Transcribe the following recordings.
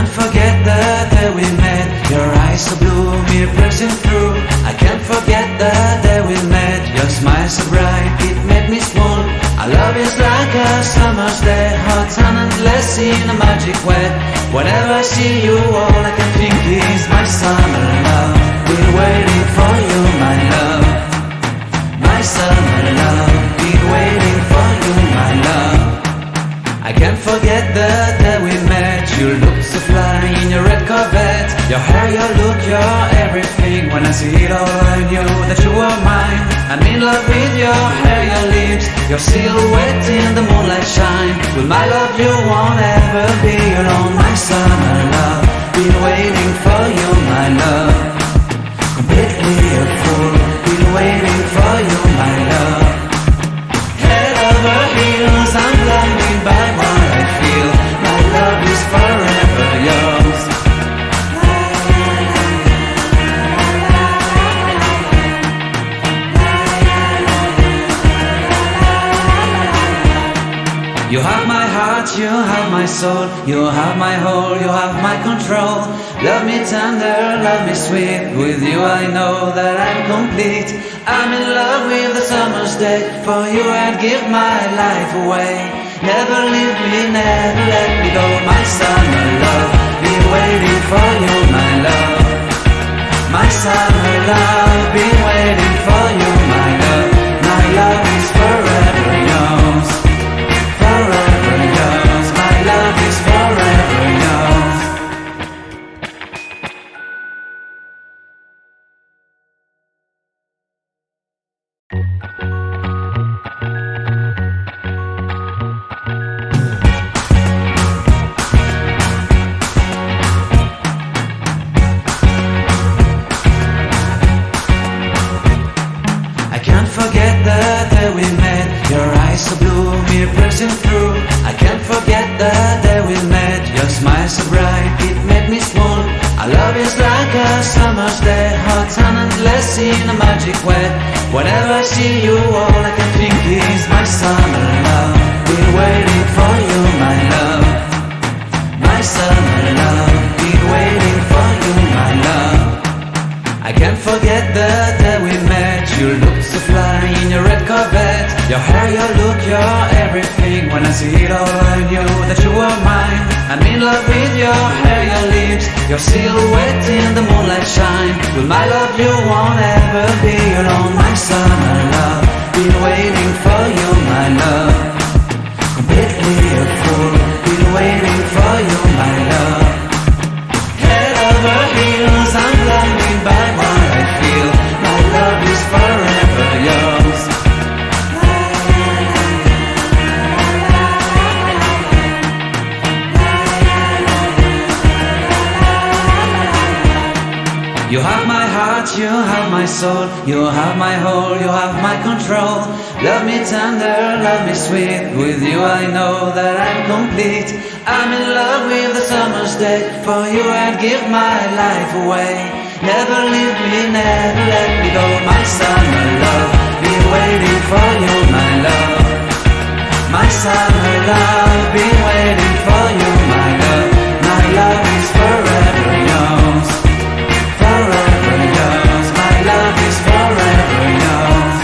can't forget the day we met. Your eyes so blue, me pressing through. I can't forget the day we met. Your smile so bright, it made me swoon. Our love is like a summer's day, hot and endless in a magic way. Whenever I see you, all I can think is my summer love. Been waiting for you, my love. My summer love. Been waiting for you, my love. I can't forget the day we met. You looked so fly in your red Corvette. Your hair, your look, your everything. When I see it all, I knew that you were mine. I'm in love with your hair, your lips, your silhouette in the moonlight shine. With my love you won't ever be alone. My summer love, been waiting for you, my love. Completely a fool, been waiting for you, my love. Head over heels, I'm blinded by what I feel. My love is forever yours. You have my heart, you have my soul. You have my whole, you have my control. Love me tender, love me sweet. With you I know that I'm complete. I'm in love with the summer's day. For you I'd give my life away. Never leave me, never let me go. My summer love, been waiting for you, my love. My summer love, been waiting for you, my love. My love is forever yours. Forever yours, my love is forever yours. I can't forget the day we met. Your eyes so blue, me pressing through. I can't forget the day we met. Your smile so bright, it made me swoon. Our love is like a summer's day, hot and endless in a magic way. Whenever I see you, all I can think is my summer love. Been waiting for you, my love. My summer love, been waiting for you, my love. I can't forget the day we met. You looked so fly in your red Corvette. Your hair, your look, your everything. When I see it all, I knew that you were mine. I'm in love with your hair, your lips, your silhouette in the moonlight shine. With my love you won't ever be alone. My summer love, been waiting for you, my love. Completely a fool, been waiting for you, my love. Head over heels, I'm blinded by what I feel. My love is forever yours. You have my heart, you have my soul. You have my whole, you have my control. Love me tender, love me sweet. With you I know that I'm complete. I'm in love with the summer's day. For you I'd give my life away. Never leave me, never let me go. My summer love, been waiting for you, my love. My summer love, been waiting for you, my love. My love is forever yours. Forever yours, my love is forever yours.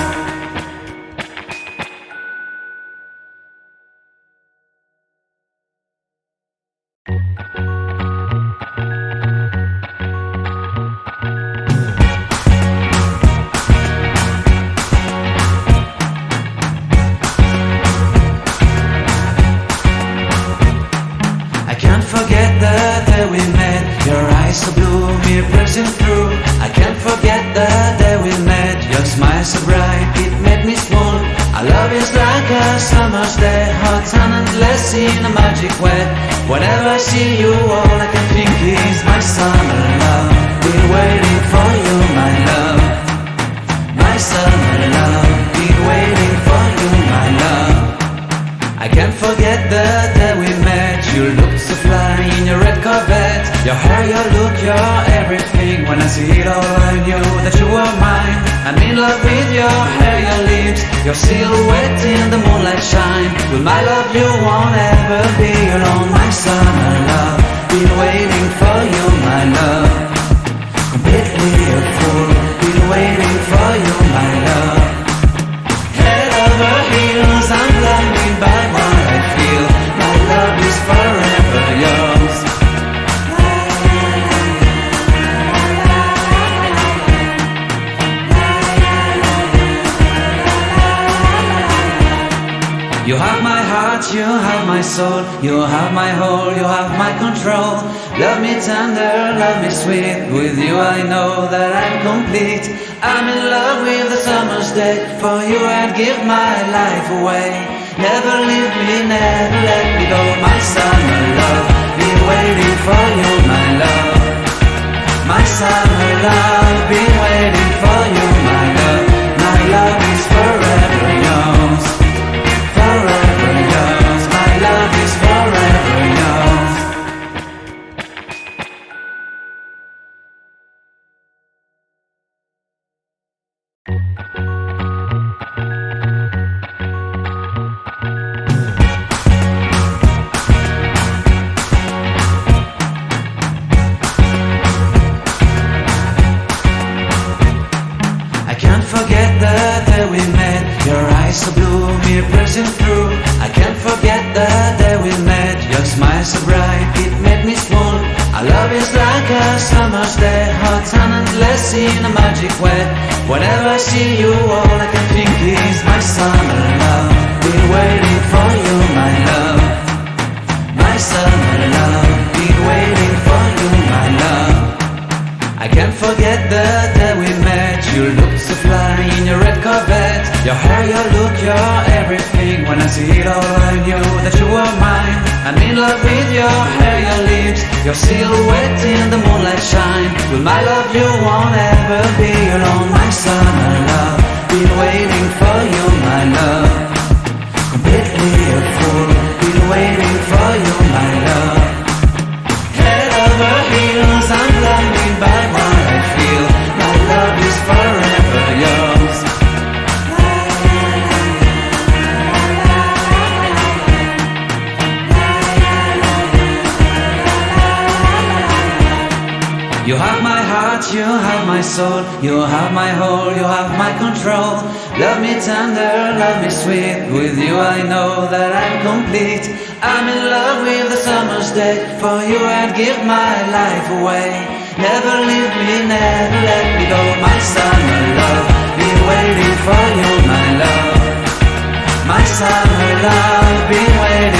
I can't forget the day we met. Your eyes so blue, me pressing through. I can't forget the day we met. Your smile so bright, it made me swoon. Our love is like a summer's day, hot and endless in a magic way. Whenever I see you, all I can think is my summer love. Been waiting for you, my love. My summer love, been waiting for you, my love. I can't forget the day we met. You looked so fly in your red Corvette. Your hair, your look, your everything. When I see it all, I knew that you were mine. I'm in love with your hair, your lips, your silhouette in the moonlight shine. With my love you won't ever be alone. My summer love, been waiting heart, you have my soul, you have my whole, you have my control. Love me tender, love me sweet, with you I know that I'm complete. I'm in love with the summer's day, for you I'd give my life away. Never leave me, never let me go, my summer love, been waiting for you, my love. My summer love, been waiting for you, my love. My love is forever yours, forever yours. My love is forever yours. Forget the day we met, your eyes so blue, me pressing through. I can't forget the day we met, your smile so bright, it made me swoon. Our love is like a summer's day, hot and endless in a magic way. Whenever I see you, all I can think is my summer love. Been waiting for you, my love. My summer love, been waiting for you, my love. I can't forget the day we met. You looked so fly in your red Corvette. Your hair, your look, your everything. When I see it all, I knew that you were mine. I'm in love with your hair, your lips, your silhouette in the moonlight shine. With my love you won't ever be alone. My summer love, been waiting for you, my love. Completely a fool, been waiting for you, my love. Head over heels, I'm blinded by what I feel. My love is forever yours. You have my heart, you have my soul, you have my whole, you have my control. Love me tender, love me sweet, with you I know that I'm complete. I'm in love with the summer's day, for you I'd give my life away. Never leave me, never let me go, my summer love, been waiting for you, my love. My summer love, been waiting